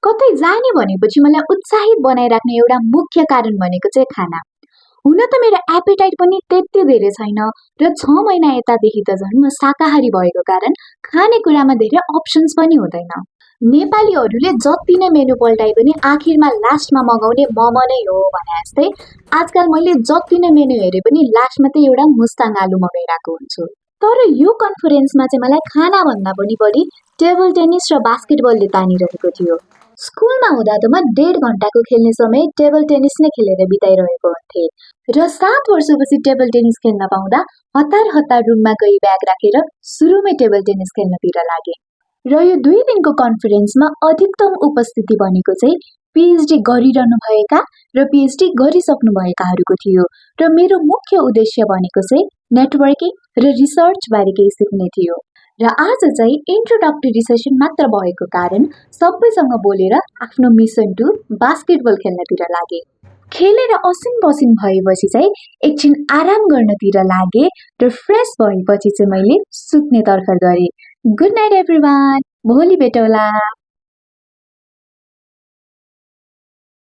कतै जाने भनेपछि मलाई उत्साहित बनाइराख्ने एउटा मुख्य कारण भनेको चाहिँ खाना। हुन त मेरो एपेटाइट पनि त्यति धेरै छैन र 6 महिना यतादेखि त झन् म शाकाहारी भएको कारण खानेकुरामा धेरै अप्सन्स पनि हुँदैन। नेपालीहरूले जति नै मेनु पल्टाए पनि आखिरमा लास्टमा मगाउने मोमो नै हो भने जस्तै आजकल मैले जति नै मेनु हेरे पनि लास्टमा त एउटा मुस्ताङ आलु मगाइरहेको हुन्छु। तर यो कन्फरेन्समा चाहिँ मलाई खानाभन्दा पनि बढी टेबल टेनिस र बास्केटबलले तानिरहेको थियो। स्कुलमा हुँदा त म 1.5 घन्टाको खेल्ने समय टेबल टेनिस नै खेलेर बिताइरहेको हुन्थेँ र 7 वर्षपछि टेबल टेनिस खेल्न पाउँदा हतार हतार रुममा गई ब्याग राखेर सुरुमै टेबल टेनिस खेल्नतिर लागेँ। र यो 2 दिनको कन्फरेन्समा अधिकतम उपस्थिति भनेको चाहिँ पिएचडी गरिरहनु भएका र पिएचडी गरिसक्नुभएकाहरूको थियो र मेरो मुख्य उद्देश्य भनेको चाहिँ नेटवर्किङ र रिसर्च बारे केही सिक्ने थियो। र आज चाहिँ इन्ट्रोडक्टरी सेसन मात्र भएको कारण सबैसँग बोलेर आफ्नो मिसन टु बास्केटबल खेल्नतिर लागे। खेलेर असिन पसिन भएपछि चाहिँ एकछिन आराम गर्नतिर लागे र फ्रेस भएपछि चाहिँ मैले सुत्ने तर्खर गरेँ। गुड नाइट एभ्रिवान, भोलि भेटौँला।